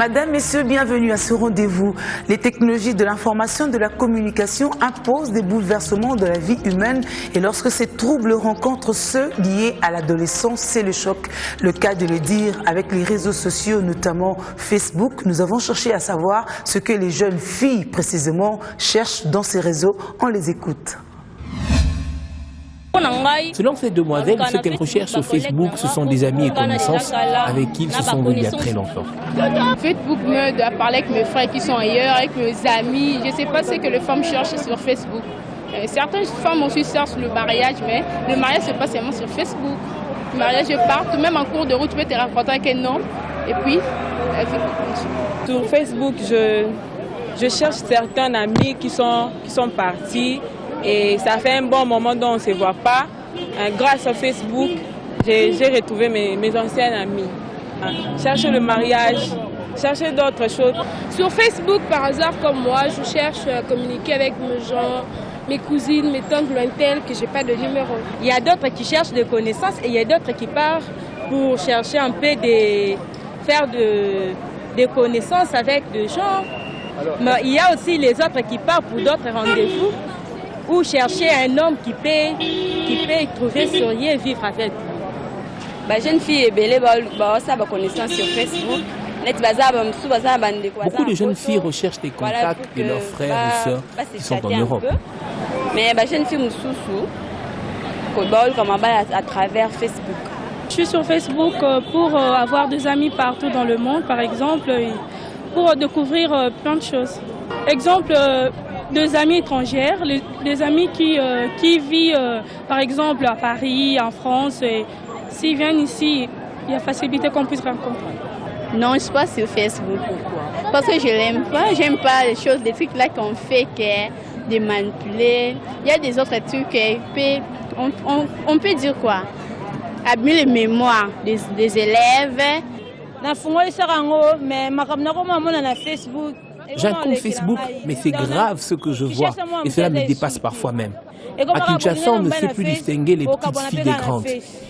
Madame, Messieurs, bienvenue à ce rendez-vous. Les technologies de l'information et de la communication imposent des bouleversements de la vie humaine et lorsque ces troubles rencontrent ceux liés à l'adolescence, c'est le choc. Le cas de le dire, avec les réseaux sociaux, notamment Facebook, nous avons cherché à savoir ce que les jeunes filles, précisément, cherchent dans ces réseaux. On les écoute. Selon ces demoiselles, ce qu'elles recherchent sur Facebook, ce sont des amis et connaissances avec qui ils se sont vus il y a très longtemps. Facebook m'aide à parler avec mes frères qui sont ailleurs, avec mes amis. Je ne sais pas ce que les femmes cherchent sur Facebook. Certaines femmes aussi cherchent le mariage, mais le mariage se passe seulement sur Facebook. Le mariage part, même en cours de route, tu peux te rencontrer avec un homme. Et puis, sur Facebook, je cherche certains amis qui sont partis. Et ça fait un bon moment dont on ne se voit pas. Grâce à Facebook, j'ai retrouvé mes anciens amis. Chercher le mariage, chercher d'autres choses. Sur Facebook, par hasard, comme moi, je cherche à communiquer avec mes gens, mes cousines, mes tantes lointaines, que je n'ai pas de numéro. Il y a d'autres qui cherchent des connaissances et il y a d'autres qui partent pour chercher un peu faire des connaissances avec des gens. Mais il y a aussi les autres qui partent pour d'autres rendez-vous. Ou chercher un homme qui peut trouver sur lui et vivre avec lui. Jeune fille ça connaissance sur Facebook. Beaucoup de jeunes filles recherchent des contacts de leurs frères ou sœurs qui sont en Europe. Mais jeune fille à travers Facebook. Je suis sur Facebook pour avoir des amis partout dans le monde, par exemple, pour découvrir plein de choses. Exemple, des amis étrangères, les amis qui vivent par exemple à Paris, en France, et s'ils viennent ici, il y a facilité qu'on puisse rencontrer. Non, je ne suis pas sur Facebook. Pourquoi? Parce que je l'aime pas. J'aime pas les choses, des trucs là qu'on fait, de manipuler. Il y a des autres trucs, on peut dire quoi? Abîmer les mémoires des élèves. J'ai un compte Facebook, mais c'est grave ce que je vois et cela me dépasse parfois même. À Kinshasa, on ne sait plus distinguer les petites filles des grandes.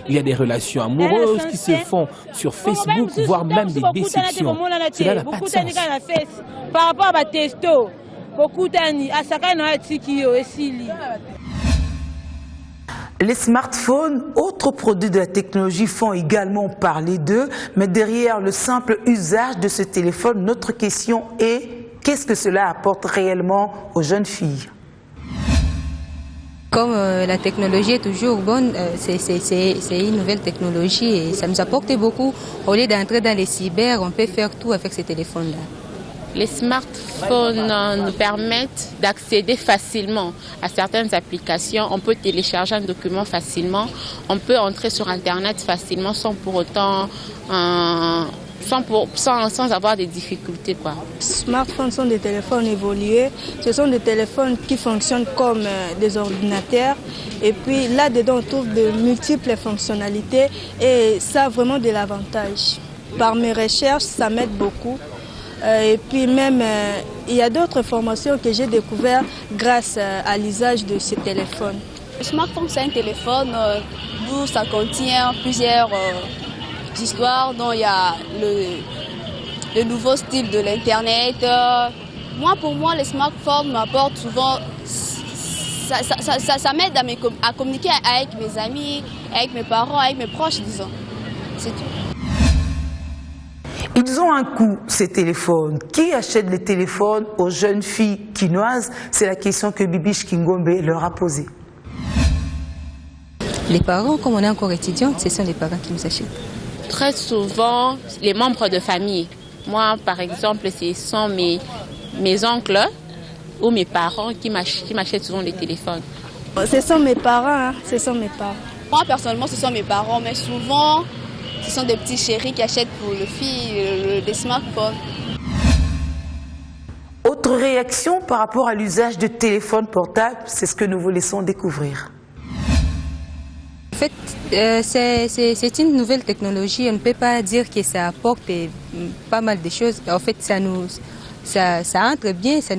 Il y a des relations amoureuses qui se font sur Facebook, voire même des déceptions. Cela n'a pas de sens. Par rapport à testo, Les smartphones, autres produits de la technologie, font également parler d'eux, mais derrière le simple usage de ce téléphone, notre question est: qu'est-ce que cela apporte réellement aux jeunes filles? Comme la technologie est toujours bonne, c'est une nouvelle technologie et ça nous apporte beaucoup. Au lieu d'entrer dans les cyber, on peut faire tout avec ces téléphones-là. Les smartphones nous permettent d'accéder facilement à certaines applications. On peut télécharger un document facilement, on peut entrer sur Internet facilement sans pour autant, sans avoir des difficultés, quoi. Les smartphones sont des téléphones évolués. Ce sont des téléphones qui fonctionnent comme des ordinateurs. Et puis là-dedans, on trouve de multiples fonctionnalités et ça a vraiment de l'avantage. Par mes recherches, ça m'aide beaucoup. Et puis même, il y a d'autres formations que j'ai découvertes grâce à l'usage de ces téléphones. Le smartphone, c'est un téléphone d'où ça contient plusieurs histoires, dont il y a le nouveau style de l'Internet. Pour moi, les smartphones m'apportent souvent, ça m'aide à communiquer avec mes amis, avec mes parents, avec mes proches, disons. C'est tout. Ils ont un coût, ces téléphones. Qui achète les téléphones aux jeunes filles quinoises? C'est la question que Bibiche Kingombe leur a posée. Les parents, comme on est encore étudiants, ce sont les parents qui nous achètent. Très souvent, les membres de famille. Moi, par exemple, ce sont mes oncles ou mes parents qui m'achètent souvent les téléphones. Ce sont mes parents, ce sont mes parents. Moi, personnellement, ce sont mes parents, mais souvent, ce sont des petits chéris qui achètent pour les filles des smartphones. Autre réaction par rapport à l'usage de téléphones portables, c'est ce que nous vous laissons découvrir. En fait, c'est une nouvelle technologie. On ne peut pas dire que ça apporte pas mal de choses. En fait, ça entre bien, ça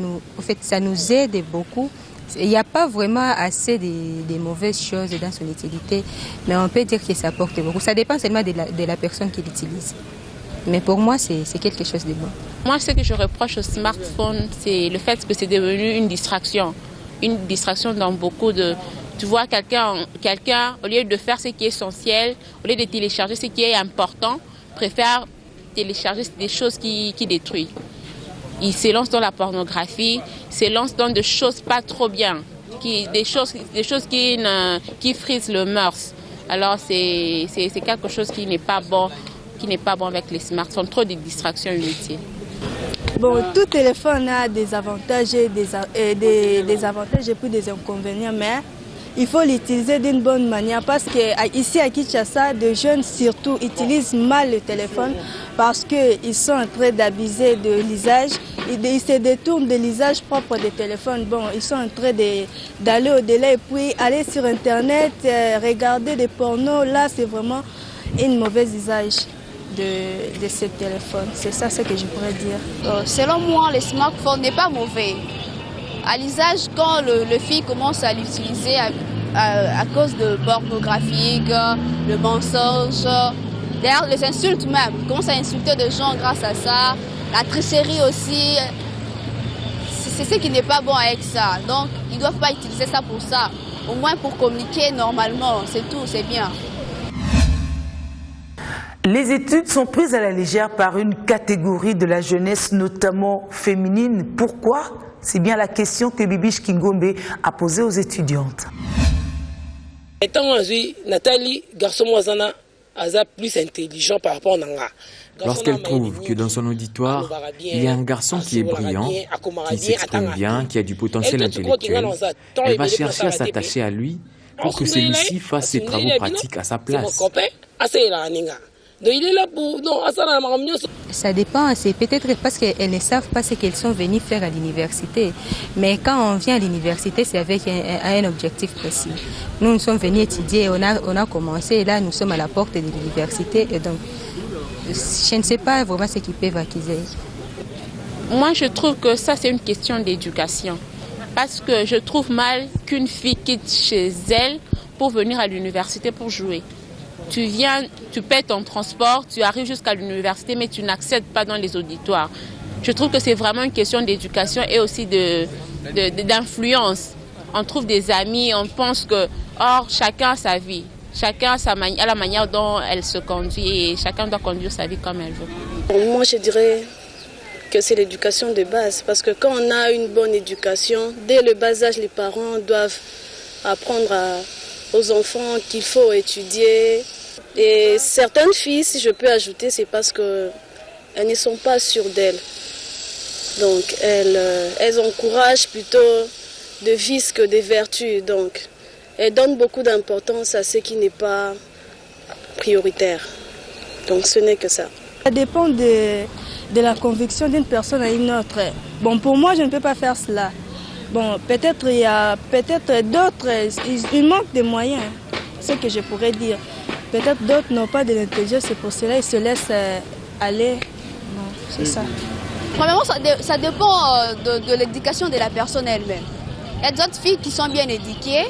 nous aide beaucoup. Il n'y a pas vraiment assez de mauvaises choses dans son utilité, mais on peut dire que ça apporte beaucoup. Ça dépend seulement de la personne qui l'utilise. Mais pour moi, c'est quelque chose de bon. Moi, ce que je reproche au smartphone, c'est le fait que c'est devenu une distraction. Une distraction dans beaucoup de... Tu vois, quelqu'un, au lieu de faire ce qui est essentiel, au lieu de télécharger ce qui est important, préfère télécharger des choses qui détruisent. Il se lance dans la pornographie, se lance dans des choses pas trop bien, des choses qui frisent le mœurs. Alors c'est quelque chose qui n'est pas bon avec les smartphones, trop de distractions inutiles. Bon, tout téléphone a des avantages et des avantages et puis des inconvénients, mais il faut l'utiliser d'une bonne manière parce qu'ici à Kinshasa, des jeunes surtout utilisent mal le téléphone parce qu'ils sont en train d'abuser de l'usage. Ils se détournent de l'usage propre des téléphones. Bon, ils sont en train d'aller au-delà et puis aller sur Internet, regarder des pornos. Là, c'est vraiment un mauvais usage de ce téléphone. C'est ça ce que je pourrais dire. Selon moi, le smartphone n'est pas mauvais. À l'usage, quand le fille commence à l'utiliser à cause de pornographique, de mensonges, d'ailleurs les insultes même, il commence à insulter des gens grâce à ça, la tricherie aussi, c'est ce qui n'est pas bon avec ça. Donc ils ne doivent pas utiliser ça pour ça, au moins pour communiquer normalement, c'est tout, c'est bien. Les études sont prises à la légère par une catégorie de la jeunesse, notamment féminine. Pourquoi ? C'est bien la question que Bibiche Kingombe a posée aux étudiantes. Nathalie, garçon plus intelligent par rapport à Nanga. Lorsqu'elle trouve que dans son auditoire, il y a un garçon qui est brillant, qui s'exprime bien, qui a du potentiel intellectuel, elle va chercher à s'attacher à lui pour que celui-ci fasse ses travaux pratiques à sa place. Ça dépend, c'est peut-être parce qu'elles ne savent pas ce qu'elles sont venues faire à l'université. Mais quand on vient à l'université, c'est avec un objectif précis. Nous sommes venus étudier, on a commencé, et là nous sommes à la porte de l'université. Et donc, je ne sais pas vraiment ce qu'ils peuvent acquérir. Moi, je trouve que ça, c'est une question d'éducation. Parce que je trouve mal qu'une fille quitte chez elle pour venir à l'université pour jouer. Tu viens, tu paies ton transport, tu arrives jusqu'à l'université, mais tu n'accèdes pas dans les auditoires. Je trouve que c'est vraiment une question d'éducation et aussi d'influence. On trouve des amis, on pense que, chacun a sa vie. Chacun a la manière dont elle se conduit et chacun doit conduire sa vie comme elle veut. Moi, je dirais que c'est l'éducation de base. Parce que quand on a une bonne éducation, dès le bas âge, les parents doivent apprendre aux enfants qu'il faut étudier. Et certaines filles, si je peux ajouter, c'est parce qu'elles ne sont pas sûres d'elles. Donc elles encouragent plutôt de vices que des vertus. Donc elles donnent beaucoup d'importance à ce qui n'est pas prioritaire. Donc ce n'est que ça. Ça dépend de la conviction d'une personne à une autre. Bon, pour moi, je ne peux pas faire cela. Bon, peut-être il y a d'autres, il manque de moyens, ce que je pourrais dire. Peut-être d'autres n'ont pas de l'intelligence, c'est pour cela qu'ils se laissent aller. Non, c'est ça. Premièrement, ça dépend de l'éducation de la personne elle-même. Il y a d'autres filles qui sont bien éduquées,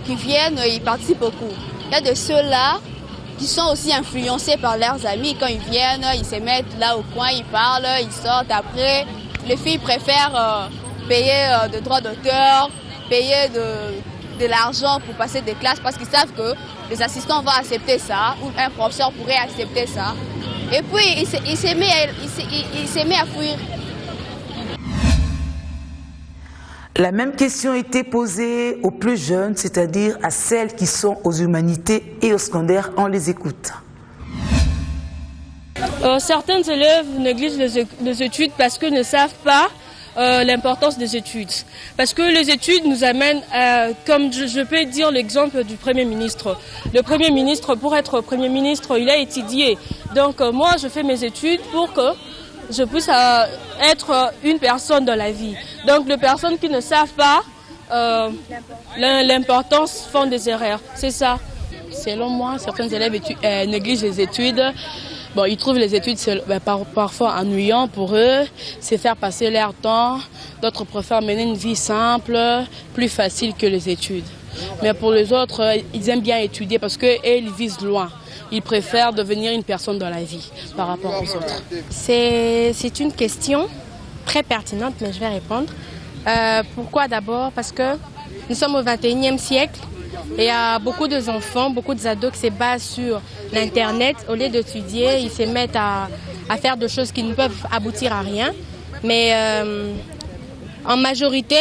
qui viennent, ils participent beaucoup. Il y a de ceux-là qui sont aussi influencés par leurs amis. Quand ils viennent, ils se mettent là au coin, ils parlent, ils sortent. Après, les filles préfèrent payer de droits d'auteur, payer de l'argent pour passer des classes parce qu'ils savent que les assistants vont accepter ça ou un professeur pourrait accepter ça. Et puis, il s'est mis à fuir. La même question était posée aux plus jeunes, c'est-à-dire à celles qui sont aux humanités et au secondaire. On les écoute. Certains élèves négligent les études parce qu'ils ne savent pas l'importance des études. Parce que les études nous amènent, comme je peux dire l'exemple du Premier ministre. Le Premier ministre, pour être Premier ministre, il a étudié. Donc moi, je fais mes études pour que je puisse être une personne dans la vie. Donc les personnes qui ne savent pas l'importance font des erreurs. C'est ça. Selon moi, certains élèves négligent les études. Bon, ils trouvent les études parfois ennuyantes pour eux, c'est faire passer leur temps. D'autres préfèrent mener une vie simple, plus facile que les études. Mais pour les autres, ils aiment bien étudier parce qu'ils visent loin. Ils préfèrent devenir une personne dans la vie par rapport aux autres. C'est une question très pertinente, mais je vais répondre. Pourquoi d'abord? Parce que nous sommes au 21e siècle et il y a beaucoup d'enfants, beaucoup d'ados qui se basent sur l'Internet. Au lieu d'étudier, ils se mettent à faire des choses qui ne peuvent aboutir à rien. Mais en majorité,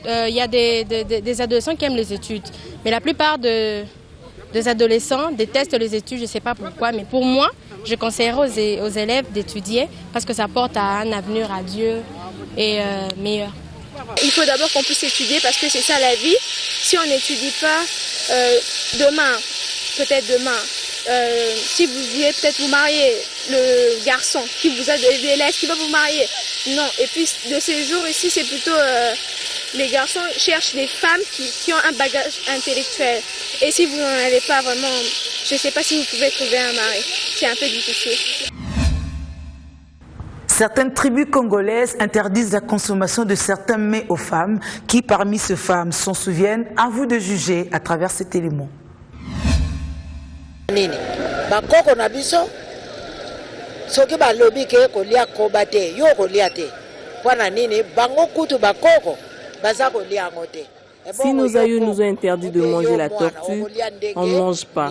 il y a des adolescents qui aiment les études. Mais la plupart des adolescents détestent les études, je ne sais pas pourquoi. Mais pour moi, je conseillerais aux élèves d'étudier parce que ça porte à un avenir radieux et meilleur. Il faut d'abord qu'on puisse étudier parce que c'est ça la vie. Si on n'étudie pas, demain, si vous vouliez peut-être vous marier, le garçon qui vous a des lettres, qui va vous marier. Non, et puis de ces jours ici, c'est plutôt les garçons cherchent des femmes qui ont un bagage intellectuel. Et si vous n'en avez pas vraiment, je ne sais pas si vous pouvez trouver un mari. C'est un peu difficile. Certaines tribus congolaises interdisent la consommation de certains mets aux femmes. Qui parmi ces femmes s'en souviennent? À vous de juger à travers cet élément. Bakoko na biso soki balobi ke kolia koba te yo kolia te wana nini bango kutu bakoko baza kolia ngo te. Si nos aïeux nous ont interdit de manger la tortue, on ne mange pas.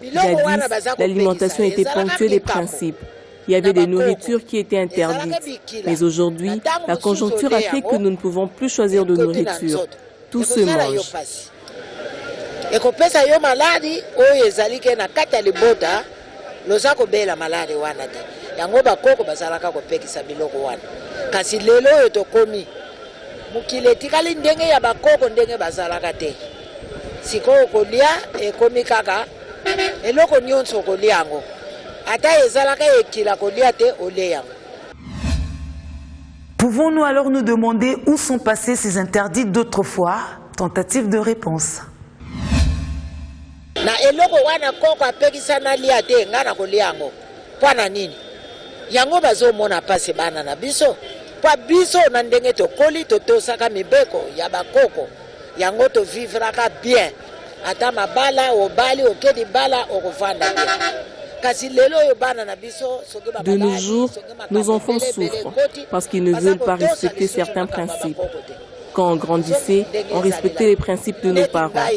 Jadis, l'alimentation était ponctuée des principes. Il y avait des nourritures qui étaient interdites. Mais aujourd'hui, la conjoncture a fait que nous ne pouvons plus choisir de nourriture. Tout se mange. Ekopesa yo maladi oyo ezali ke na kati ya libota loza kobela maladi wana te yango bakoko bazalaka kopekisa biloko wana kasi lelo oyo tokomi mokili etikali ndenge ya bakoko ndenge bazalaka te sikoyo kolia ekomi kaka eloko nyonso kolia yango ata ezalaka ekila kolia te olia yango. Pouvons-nous alors nous demander où sont passés ces interdits d'autrefois? Tentative de réponse. Na eloko wana koko apekisa na lia te ngana kolia yango pwana nini yango bazomona pase bana na biso pa biso na ndenge tokoli totosaka mibeko ya bakoko yango to vivraka bien ata mabala obali okedi bala okovanda bien. De nos jours, nos enfants souffrent parce qu'ils ne veulent pas respecter certains principes. Quand on grandissait, on respectait les principes de nos parents.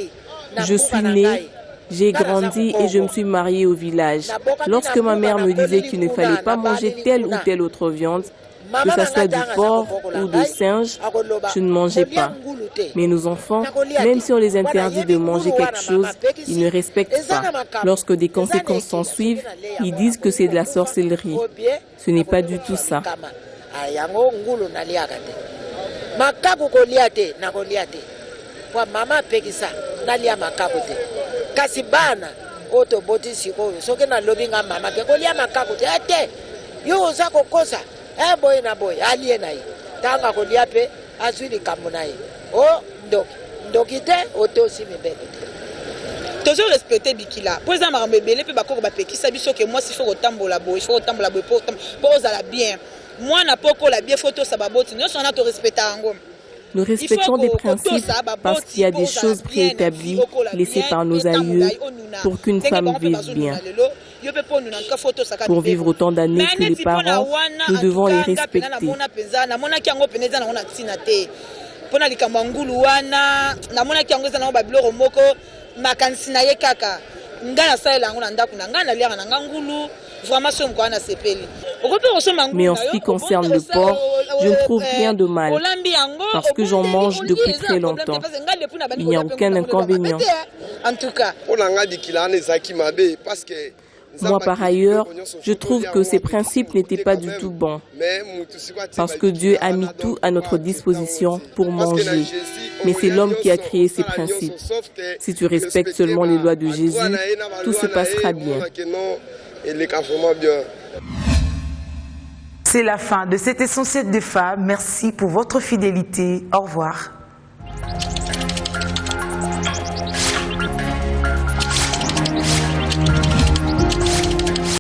Je suis née, j'ai grandi et je me suis mariée au village. Lorsque ma mère me disait qu'il ne fallait pas manger telle ou telle autre viande, que ce soit du porc ou de singe, je ne mangeais pas. Mais nos enfants, même si on les interdit de manger quelque chose, ils ne respectent pas. Lorsque des conséquences s'en suivent, ils disent que c'est de la sorcellerie. Ce n'est pas du tout ça. Boy na boy alié na ye tanga kolia pe azwi likambo na ye o ndoki te otosi mibeko te tozo respecter bikila po eza makambo ebele pe bakoko bapekisa biso ke mwasi faut kotambola boye faut kotambola boye po ozala bien mwana poko la bien photo sa baboti nyonso na to respecta yango. Nous respectons des principes parce qu'il y a des choses préétablies laissées par nos aïeux pour qu'une femme vive bien. Pour vivre autant d'années que les parents, nous devons les respecter. Mais en ce qui concerne le porc, je ne trouve rien de mal parce que j'en mange depuis très longtemps. Il n'y a aucun inconvénient. Moi, par ailleurs, je trouve que ces principes n'étaient pas du tout bons parce que Dieu a mis tout à notre disposition pour manger. Mais c'est l'homme qui a créé ces principes. Si tu respectes seulement les lois de Jésus, tout se passera bien. C'est la fin de cet Essentiel des femmes. Merci pour votre fidélité. Au revoir.